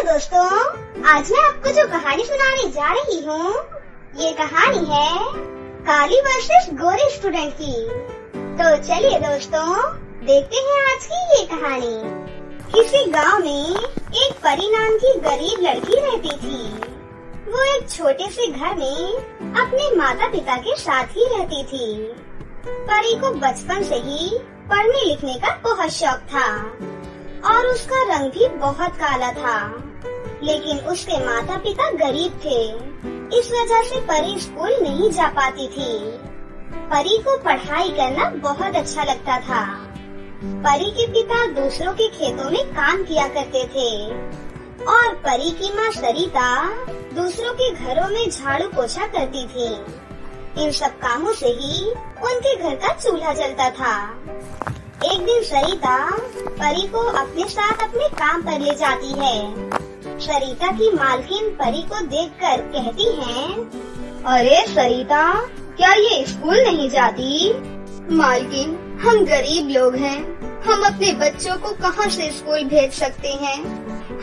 दोस्तों, आज मैं आपको जो कहानी सुनाने जा रही हूँ, ये कहानी है काली वर्सेस गोरे स्टूडेंट की। तो चलिए दोस्तों, देखते हैं आज की ये कहानी। किसी गांव में एक परी नाम की गरीब लड़की रहती थी। वो एक छोटे से घर में अपने माता पिता के साथ ही रहती थी। परी को बचपन से ही पढ़ने लिखने का बहुत शौक था और उसका रंग भी बहुत काला था, लेकिन उसके माता पिता गरीब थे। इस वजह से परी स्कूल नहीं जा पाती थी। परी को पढ़ाई करना बहुत अच्छा लगता था। परी के पिता दूसरों के खेतों में काम किया करते थे और परी की माँ सरिता दूसरों के घरों में झाड़ू पोछा करती थी। इन सब कामों से ही उनके घर का चूल्हा जलता था। एक दिन सरिता परी को अपने साथ अपने काम पर ले जाती है। सरिता की मालकिन परी को देखकर कहती है, अरे सरिता, क्या ये स्कूल नहीं जाती? मालकिन, हम गरीब लोग हैं, हम अपने बच्चों को कहाँ से स्कूल भेज सकते हैं?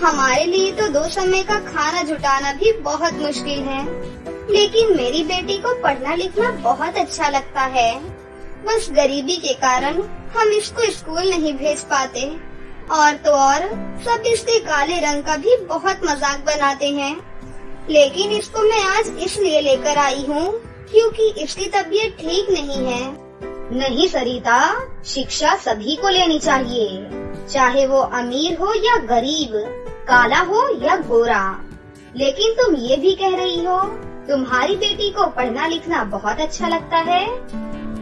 हमारे लिए तो 2 समय का खाना जुटाना भी बहुत मुश्किल है, लेकिन मेरी बेटी को पढ़ना लिखना बहुत अच्छा लगता है। बस गरीबी के कारण हम इसको स्कूल नहीं भेज पाते, और तो और सब इसके काले रंग का भी बहुत मजाक बनाते हैं। लेकिन इसको मैं आज इसलिए लेकर आई हूँ क्योंकि इसकी तबीयत ठीक नहीं है। नहीं सरिता, शिक्षा सभी को लेनी चाहिए, चाहे वो अमीर हो या गरीब, काला हो या गोरा। लेकिन तुम ये भी कह रही हो तुम्हारी बेटी को पढ़ना लिखना बहुत अच्छा लगता है,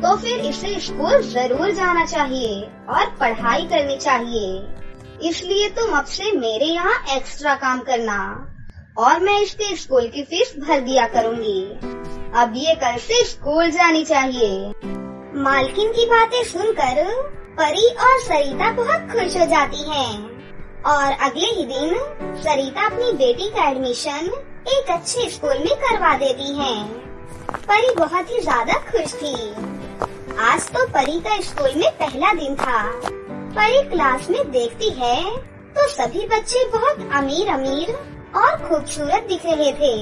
तो फिर इसे स्कूल जरूर जाना चाहिए और पढ़ाई करनी चाहिए। इसलिए तुम अब से मेरे यहाँ एक्स्ट्रा काम करना और मैं इसके स्कूल की फीस भर दिया करूँगी। अब ये कल से स्कूल जानी चाहिए। मालकिन की बातें सुनकर परी और सरिता बहुत खुश हो जाती हैं और अगले ही दिन सरिता अपनी बेटी का एडमिशन एक अच्छे स्कूल में करवा देती है। परी बहुत ही ज्यादा खुश थी। आज तो परी का स्कूल में पहला दिन था। परी क्लास में देखती है तो सभी बच्चे बहुत अमीर अमीर और खूबसूरत दिख रहे थे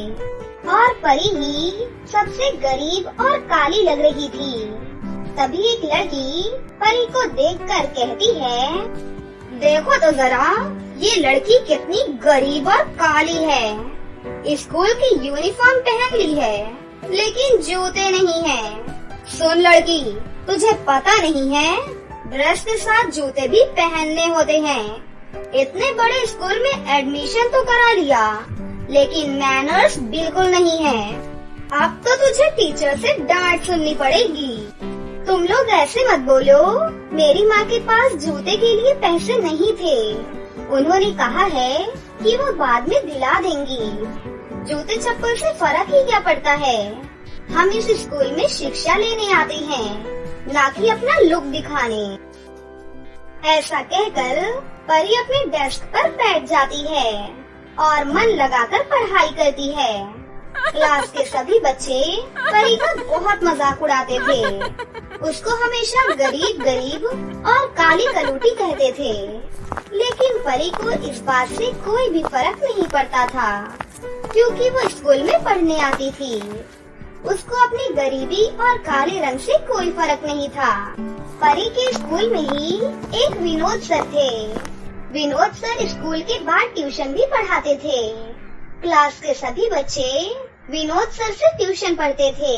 और परी ही सबसे गरीब और काली लग रही थी। तभी एक लड़की परी को देखकर कहती है, देखो तो जरा, ये लड़की कितनी गरीब और काली है। स्कूल की यूनिफॉर्म पहन ली है, लेकिन जूते नहीं हैं। सुन लड़की, तुझे पता नहीं है, ड्रेस के साथ जूते भी पहनने होते हैं। इतने बड़े स्कूल में एडमिशन तो करा लिया, लेकिन मैनर्स बिल्कुल नहीं है। अब तो तुझे टीचर से डांट सुननी पड़ेगी। तुम लोग ऐसे मत बोलो, मेरी माँ के पास जूते के लिए पैसे नहीं थे। उन्होंने कहा है कि वो बाद में दिला देंगी। जूते चप्पल से फर्क ही क्या पड़ता है? हम इस स्कूल में शिक्षा लेने आते हैं, ना कि अपना लुक दिखाने। ऐसा कहकर परी अपने डेस्क पर बैठ जाती है और मन लगाकर पढ़ाई करती है। क्लास के सभी बच्चे परी का बहुत मजाक उड़ाते थे। उसको हमेशा गरीब गरीब और काली कलूटी कहते थे, लेकिन परी को इस बात से कोई भी फर्क नहीं पड़ता था, क्योंकि वो स्कूल में पढ़ने आती थी। उसको अपनी गरीबी और काले रंग से कोई फर्क नहीं था। परी के स्कूल में ही एक विनोद सर थे। विनोद सर स्कूल के बाद ट्यूशन भी पढ़ाते थे। क्लास के सभी बच्चे विनोद सर से ट्यूशन पढ़ते थे।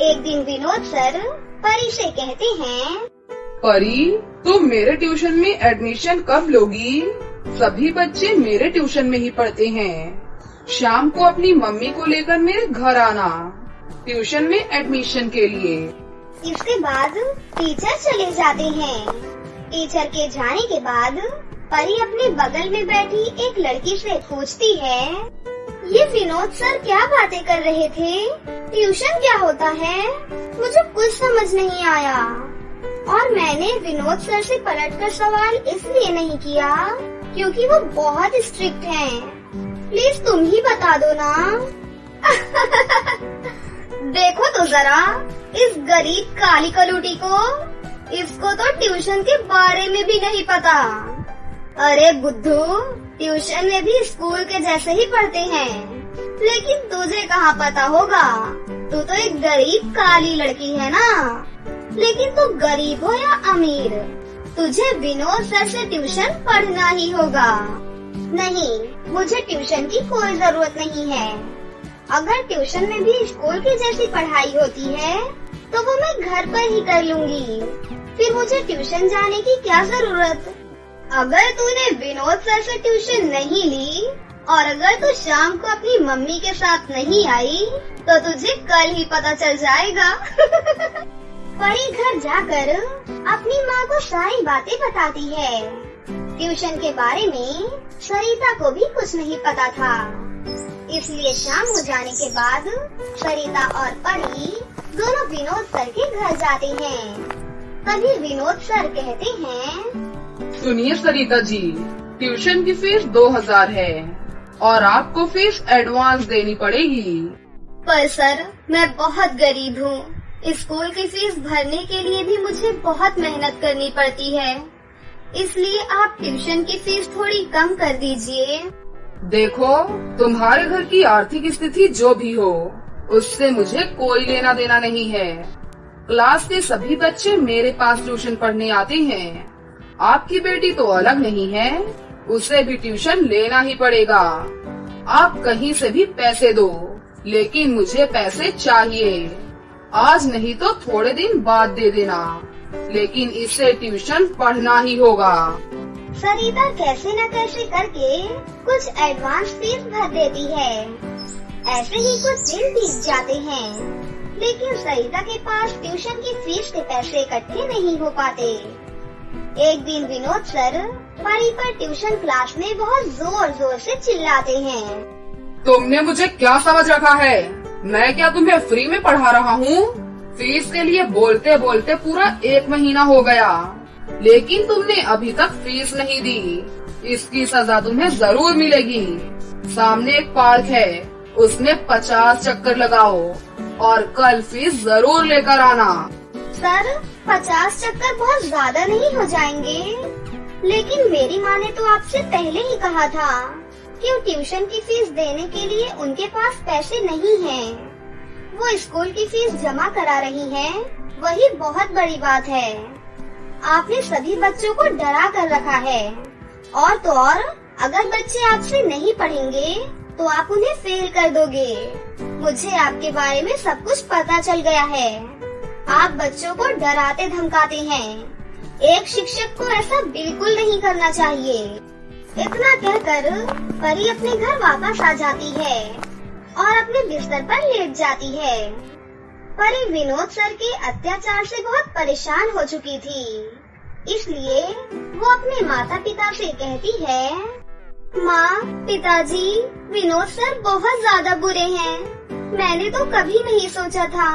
एक दिन विनोद सर परी से कहते हैं, परी, तुम मेरे ट्यूशन में एडमिशन कब लोगी? सभी बच्चे मेरे ट्यूशन में ही पढ़ते हैं। शाम को अपनी मम्मी को लेकर मेरे घर आना, ट्यूशन में एडमिशन के लिए। इसके बाद टीचर चले जाते हैं। टीचर के जाने के बाद परी अपने बगल में बैठी एक लड़की से पूछती है, ये विनोद सर क्या बातें कर रहे थे? ट्यूशन क्या होता है? मुझे कुछ समझ नहीं आया। और मैंने विनोद सर से पलटकर सवाल इसलिए नहीं किया क्योंकि वो बहुत स्ट्रिक्ट हैं। प्लीज तुम ही बता दो ना। देखो तो जरा इस गरीब काली कलूटी को, इसको तो ट्यूशन के बारे में भी नहीं पता। अरे बुद्धू, ट्यूशन में भी स्कूल के जैसे ही पढ़ते हैं, लेकिन तुझे कहाँ पता होगा, तू तो एक गरीब काली लड़की है ना। लेकिन तू गरीब हो या अमीर, तुझे विनोद सर से ट्यूशन पढ़ना ही होगा। नहीं, मुझे ट्यूशन की कोई जरूरत नहीं है। अगर ट्यूशन में भी स्कूल की जैसी पढ़ाई होती है तो वो मैं घर पर ही कर लूंगी, फिर मुझे ट्यूशन जाने की क्या जरूरत। अगर तूने विनोद सर से ट्यूशन नहीं ली और अगर तू शाम को अपनी मम्मी के साथ नहीं आई तो तुझे कल ही पता चल जाएगा। परी घर जाकर अपनी माँ को सारी बातें बताती है। ट्यूशन के बारे में सरिता को भी कुछ नहीं पता था, इसलिए शाम हो जाने के बाद सरिता और परी दोनों विनोद सर के घर जाते हैं। तभी विनोद सर कहते हैं, सुनिए सरिता जी, ट्यूशन की फीस 2000 है और आपको फीस एडवांस देनी पड़ेगी। पर सर, मैं बहुत गरीब हूँ, स्कूल की फीस भरने के लिए भी मुझे बहुत मेहनत करनी पड़ती है, इसलिए आप ट्यूशन की फीस थोड़ी कम कर दीजिए। देखो, तुम्हारे घर की आर्थिक स्थिति जो भी हो, उससे मुझे कोई लेना देना नहीं है। क्लास के सभी बच्चे मेरे पास ट्यूशन पढ़ने आते हैं। आपकी बेटी तो अलग नहीं है, उसे भी ट्यूशन लेना ही पड़ेगा। आप कहीं से भी पैसे दो, लेकिन मुझे पैसे चाहिए। आज नहीं तो थोड़े दिन बाद दे देना, लेकिन इसे ट्यूशन पढ़ना ही होगा। सरिता कैसे न कैसे करके कुछ एडवांस फीस भर देती है। ऐसे ही कुछ दिन बीत जाते हैं, लेकिन सरिता के पास ट्यूशन की फीस के पैसे इकट्ठे नहीं हो पाते। एक दिन विनोद सर परी पर ट्यूशन क्लास में बहुत जोर जोर से चिल्लाते हैं। तुमने मुझे क्या समझ रखा है? मैं क्या तुम्हें फ्री में पढ़ा रहा हूँ? फीस के लिए बोलते बोलते पूरा 1 महीना हो गया, लेकिन तुमने अभी तक फीस नहीं दी। इसकी सजा तुम्हें जरूर मिलेगी। सामने एक पार्क है, उसमें 50 चक्कर लगाओ और कल फीस जरूर लेकर आना। सर, 50 चक्कर बहुत ज्यादा नहीं हो जाएंगे? लेकिन मेरी माँ ने तो आपसे पहले ही कहा था कि ट्यूशन की फीस देने के लिए उनके पास पैसे नहीं हैं। वो स्कूल की फीस जमा करा रही हैं, वही बहुत बड़ी बात है। आपने सभी बच्चों को डरा कर रखा है, और तो और अगर बच्चे आपसे नहीं पढ़ेंगे तो आप उन्हें फेल कर दोगे। मुझे आपके बारे में सब कुछ पता चल गया है। आप बच्चों को डराते धमकाते हैं। एक शिक्षक को ऐसा बिल्कुल नहीं करना चाहिए। इतना कहकर परी अपने घर वापस आ जाती है और अपने बिस्तर पर लेट जाती है। परी विनोद सर के अत्याचार से बहुत परेशान हो चुकी थी, इसलिए वो अपने माता पिता से कहती है, माँ, पिताजी, विनोद सर बहुत ज्यादा बुरे हैं। मैंने तो कभी नहीं सोचा था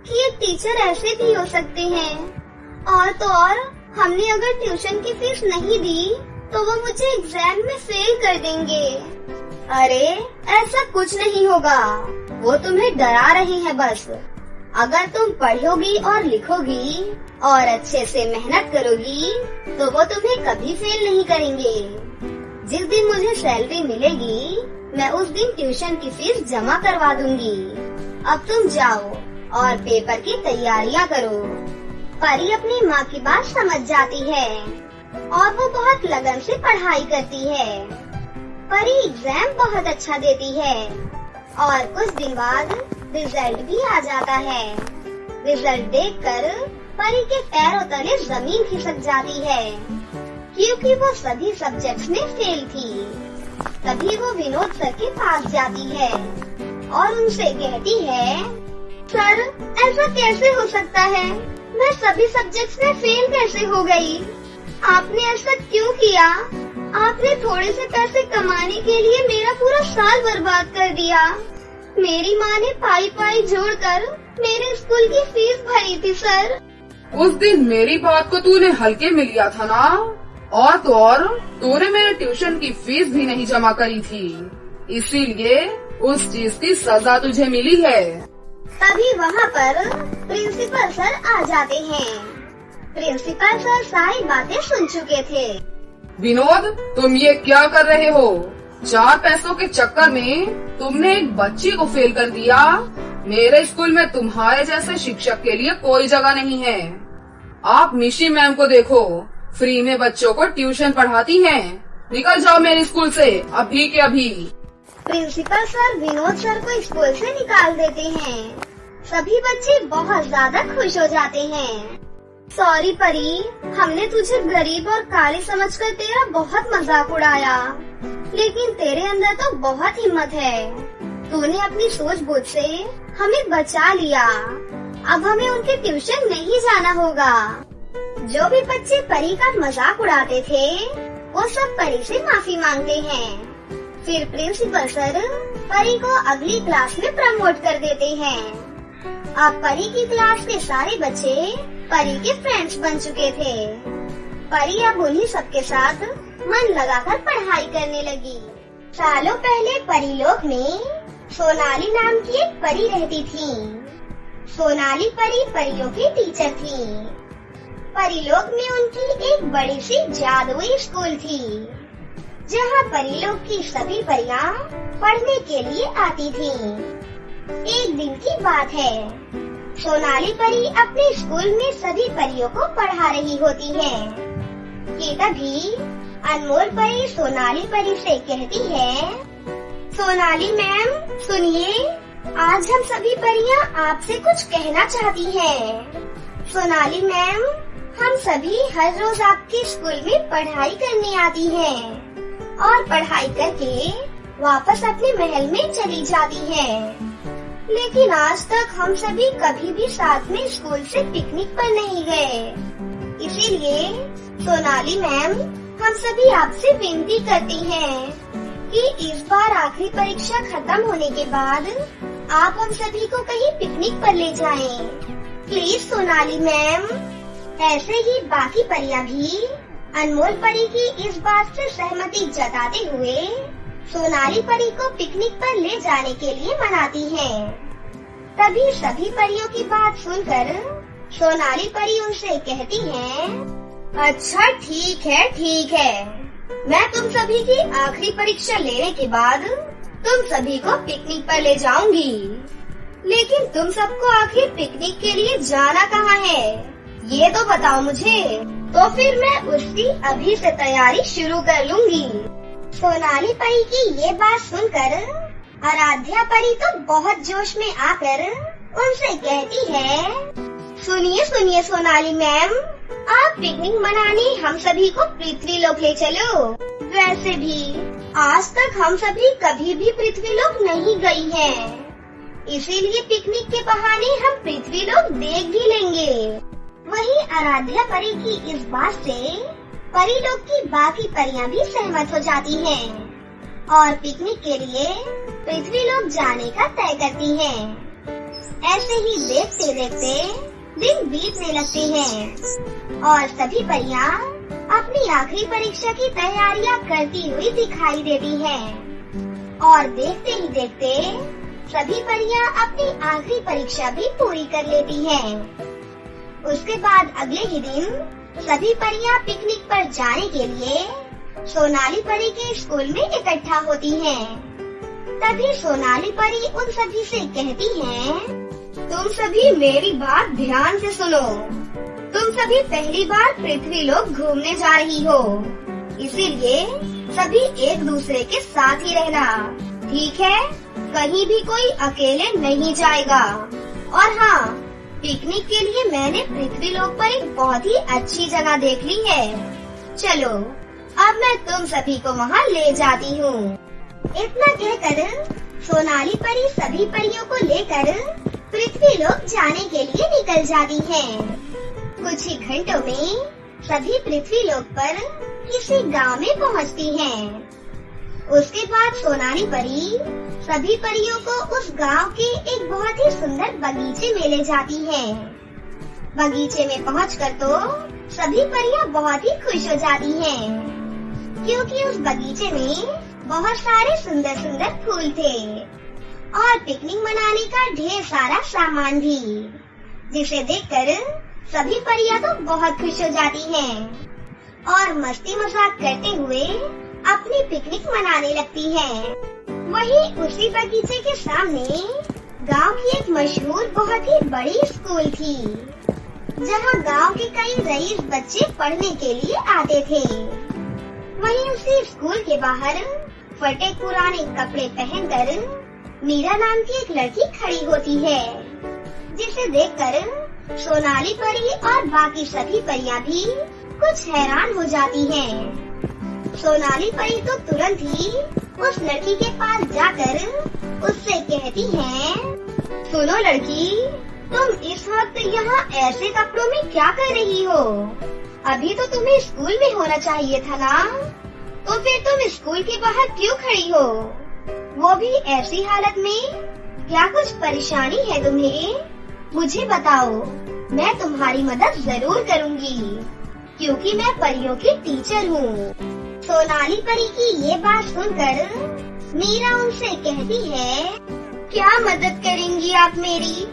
कि एक टीचर ऐसे भी हो सकते हैं। और तो और हमने अगर ट्यूशन की फीस नहीं दी तो वो मुझे एग्जाम में फेल कर देंगे। अरे ऐसा कुछ नहीं होगा, वो तुम्हें डरा रहे हैं बस। अगर तुम पढ़ोगी और लिखोगी और अच्छे से मेहनत करोगी तो वो तुम्हें कभी फेल नहीं करेंगे। जिस दिन मुझे सैलरी मिलेगी मैं उस दिन ट्यूशन की फीस जमा करवा दूंगी। अब तुम जाओ और पेपर की तैयारियां करो। परी अपनी माँ की बात समझ जाती है और वो बहुत लगन से पढ़ाई करती है। परी एग्जाम बहुत अच्छा देती है और कुछ दिन बाद रिजल्ट भी आ जाता है। रिजल्ट देखकर परी के पैरों तले जमीन खिसक जाती है, क्योंकि वो सभी सब्जेक्ट्स में फेल थी। तभी वो विनोद सर के पास जाती है और उनसे कहती है, सर, ऐसा कैसे हो सकता है? मैं सभी सब्जेक्ट्स में फेल कैसे हो गई? आपने ऐसा क्यों किया? आपने थोड़े से पैसे कमाने के लिए मेरा पूरा साल बर्बाद कर दिया। मेरी माँ ने पाई पाई जोड़कर मेरे स्कूल की फीस भरी थी सर। उस दिन मेरी बात को तूने हल्के में लिया था ना, और तो और तूने मेरे ट्यूशन की फीस भी नहीं जमा करी थी, इसीलिए उस चीज की सजा तुझे मिली है। तभी वहाँ पर प्रिंसिपल सर आ जाते हैं। प्रिंसिपल सर सारी बातें सुन चुके थे विनोद, तुम ये क्या कर रहे हो? 4 पैसों के चक्कर में तुमने एक बच्ची को फेल कर दिया। मेरे स्कूल में तुम्हारे जैसे शिक्षक के लिए कोई जगह नहीं है। आप मिशी मैम को देखो, फ्री में बच्चों को ट्यूशन पढ़ाती हैं। निकल जाओ मेरे स्कूल से अभी के अभी। प्रिंसिपल सर विनोद सर को स्कूल से निकाल देते हैं। सभी बच्चे बहुत ज्यादा खुश हो जाते हैं। सॉरी परी, हमने तुझे गरीब और काली समझकर तेरा बहुत मजाक उड़ाया, लेकिन तेरे अंदर तो बहुत हिम्मत है। तूने अपनी सूझबूझ से हमें बचा लिया। अब हमें उनके ट्यूशन नहीं जाना होगा। जो भी बच्चे परी का मजाक उड़ाते थे वो सब परी से माफी मांगते हैं। फिर प्रिंसिपल सर परी को अगली क्लास में प्रमोट कर देते हैं। अब परी की क्लास के सारे बच्चे परी के फ्रेंड्स बन चुके थे। परी अब उन्हीं सबके साथ मन लगाकर पढ़ाई करने लगी। सालों पहले परीलोक में सोनाली नाम की एक परी रहती थी। सोनाली परी परियों की टीचर थी। परीलोक में उनकी एक बड़ी सी जादुई स्कूल थी, जहाँ परीलोक की सभी परियां पढ़ने के लिए आती थीं। एक दिन की बात है, सोनाली परी अपने स्कूल में सभी परियों को पढ़ा रही होती है कि तभी अनमोल परी सोनाली परी से कहती है, सोनाली मैम सुनिए, आज हम सभी परियां आपसे कुछ कहना चाहती हैं। सोनाली मैम, हम सभी हर रोज आपके स्कूल में पढ़ाई करने आती हैं और पढ़ाई करके वापस अपने महल में चली जाती हैं। लेकिन आज तक हम सभी कभी भी साथ में स्कूल से पिकनिक पर नहीं गए। इसीलिए सोनाली मैम, हम सभी आपसे विनती करती हैं कि इस बार आखिरी परीक्षा खत्म होने के बाद आप हम सभी को कहीं पिकनिक पर ले जाएं। Please Sonali ma'am. ऐसे ही बाकी परियां भी अनमोल परी की इस बात से सहमति जताते हुए सोनाली परी को पिकनिक पर ले जाने के लिए मनाती हैं। तभी सभी परियों की बात सुनकर सोनाली परी उनसे कहती है, अच्छा ठीक है, मैं तुम सभी की आखिरी परीक्षा लेने के बाद तुम सभी को पिकनिक पर ले जाऊंगी। लेकिन तुम सबको आखिर पिकनिक के लिए जाना कहाँ है, ये तो बताओ मुझे, तो फिर मैं उसकी अभी से तैयारी शुरू कर लूंगी। सोनाली परी की ये बात सुनकर आराध्या परी तो बहुत जोश में आकर उनसे कहती है, सुनिए सोनाली मैम, आप पिकनिक मनाने हम सभी को पृथ्वीलोक ले चलो। वैसे भी आज तक हम सभी कभी भी पृथ्वीलोक नहीं गई हैं, इसीलिए पिकनिक के बहाने हम पृथ्वीलोक देख भी लेंगे। वहीं आराध्या परी की इस बात से परीलोक की बाकी परियां भी सहमत हो जाती हैं और पिकनिक के लिए पृथ्वीलोक जाने का तय करती हैं। ऐसे ही देखते देखते दिन बीतने लगते हैं और सभी परियां अपनी आखिरी परीक्षा की तैयारियां करती हुई दिखाई देती हैं और देखते ही देखते सभी परियां अपनी आखिरी परीक्षा भी पूरी कर लेती हैं। उसके बाद अगले ही दिन सभी परियां पिकनिक पर जाने के लिए सोनाली परी के स्कूल में इकट्ठा होती हैं। तभी सोनाली परी उन सभी से कहती है, तुम सभी मेरी बात ध्यान से सुनो। तुम सभी पहली बार पृथ्वीलोक घूमने जा रही हो, इसीलिए सभी एक दूसरे के साथ ही रहना, ठीक है? कहीं भी कोई अकेले नहीं जाएगा। और हाँ, पिकनिक के लिए मैंने पृथ्वीलोक पर एक बहुत ही अच्छी जगह देख ली है। चलो, अब मैं तुम सभी को वहाँ ले जाती हूँ। इतना कहकर सोनाली परी सभी परियों को लेकर पृथ्वीलोक जाने के लिए निकल जाती हैं। कुछ ही घंटों में सभी पृथ्वीलोक पर किसी गांव में पहुँचती हैं। उसके बाद सोनाली परी सभी परियों को उस गांव के एक बहुत ही सुंदर बगीचे में ले जाती हैं। बगीचे में पहुंचकर तो सभी परियां बहुत ही खुश हो जाती हैं, क्योंकि उस बगीचे में बहुत सारे सुंदर सुंदर फूल थे और पिकनिक मनाने का ढेर सारा सामान भी, जिसे देखकर सभी परियां तो बहुत खुश हो जाती हैं और मस्ती मजाक करते हुए अपनी पिकनिक मनाने लगती हैं। वहीं उसी बगीचे के सामने गांव की एक मशहूर बहुत ही बड़ी स्कूल थी, जहां गांव के कई रईस बच्चे पढ़ने के लिए आते थे। वहीं उसी स्कूल के बाहर फटे पुराने कपड़े पहनकर मीरा नाम की एक लड़की खड़ी होती है, जिसे देखकर सोनाली परी और बाकी सभी परियां भी कुछ हैरान हो जाती हैं। सोनाली परी तो तुरंत ही उस लड़की के पास जाकर उससे कहती है, सुनो लड़की, तुम इस वक्त यहाँ ऐसे कपड़ों में क्या कर रही हो? अभी तो तुम्हें स्कूल में होना चाहिए था ना, तो फिर तुम स्कूल के बाहर क्यों खड़ी हो? वो भी ऐसी हालत में? क्या कुछ परेशानी है तुम्हें? मुझे बताओ, मैं तुम्हारी मदद जरूर करूँगी, क्योंकि मैं परियों की टीचर हूँ। सोनाली परी की ये बात सुनकर मीरा उनसे कहती है, क्या मदद करेंगी आप मेरी?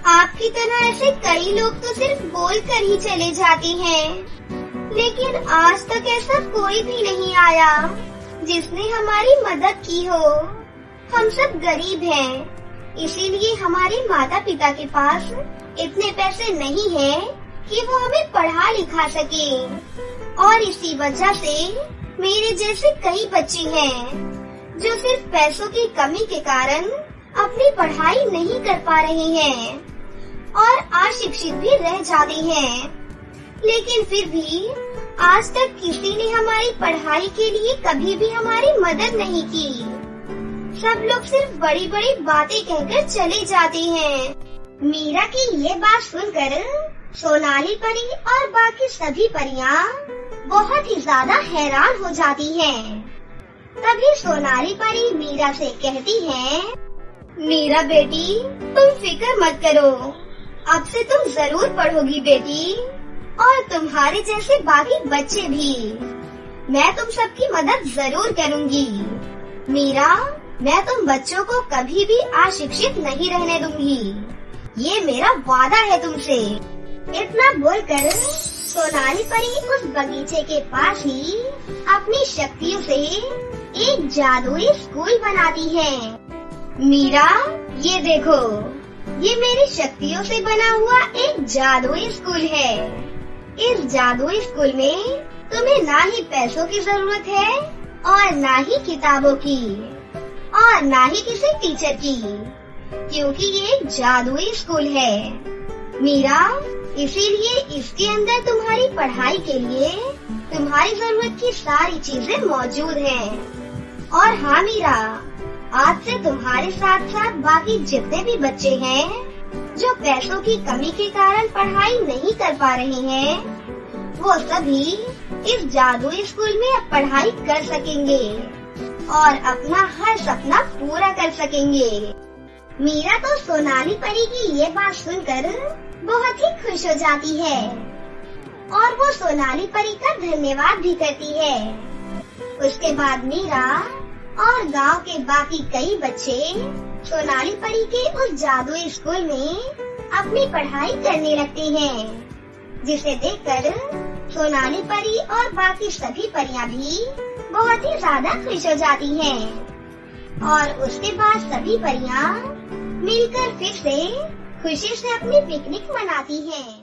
आपकी तरह ऐसे कई लोग तो सिर्फ बोल कर ही चले जाते हैं, लेकिन आज तक ऐसा कोई भी नहीं आया जिसने हमारी मदद की हो। हम सब गरीब हैं, इसीलिए हमारे माता पिता के पास इतने पैसे नहीं हैं कि वो हमें पढ़ा लिखा सके, और इसी वजह से मेरे जैसे कई बच्चे हैं जो सिर्फ पैसों की कमी के कारण अपनी पढ़ाई नहीं कर पा रहे हैं और अशिक्षित भी रह जाते हैं। लेकिन फिर भी आज तक किसी ने हमारी पढ़ाई के लिए कभी भी हमारी मदद नहीं की। सब लोग सिर्फ बड़ी बड़ी बातें कहकर चले जाते हैं। मीरा की ये बात सुनकर सोनाली परी और बाकी सभी परियां बहुत ही ज्यादा हैरान हो जाती हैं। तभी सोनाली परी मीरा से कहती है, मीरा बेटी, तुम फिक्र मत करो, अब से तुम जरूर पढ़ोगी बेटी, और तुम्हारे जैसे बाकी बच्चे भी। मैं तुम सबकी मदद जरूर करूँगी। मीरा, मैं तुम बच्चों को कभी भी अशिक्षित नहीं रहने दूंगी, ये मेरा वादा है तुमसे। इतना बोलकर सोनाली परी उस बगीचे के पास ही अपनी शक्तियों से एक जादुई स्कूल बनाती है। मीरा, ये देखो, ये मेरी शक्तियों से बना हुआ एक जादुई स्कूल है। इस जादुई स्कूल में तुम्हें ना ही पैसों की जरूरत है और ना ही किताबों की और ना ही किसी टीचर की, क्योंकि ये एक जादुई स्कूल है। मीरा, इसीलिए इसके अंदर तुम्हारी पढ़ाई के लिए तुम्हारी जरूरत की सारी चीजें मौजूद हैं। और हाँ मीरा, आज से तुम्हारे साथ साथ बाकी जितने भी बच्चे हैं जो पैसों की कमी के कारण पढ़ाई नहीं कर पा रहे हैं, वो सभी इस जादुई स्कूल में अब पढ़ाई कर सकेंगे और अपना हर सपना पूरा कर सकेंगे। मीरा तो सोनाली परी की ये बात सुनकर बहुत ही खुश हो जाती है और वो सोनाली परी का धन्यवाद भी करती है। उसके बाद मीरा और गांव के बाकी कई बच्चे सोनाली परी के उस जादुई स्कूल में अपनी पढ़ाई करने लगते हैं, जिसे देखकर सोनाली परी और बाकी सभी परियां भी बहुत ही ज्यादा खुश हो जाती हैं। और उसके बाद सभी परियां मिलकर फिर से खुशी से अपनी पिकनिक मनाती हैं।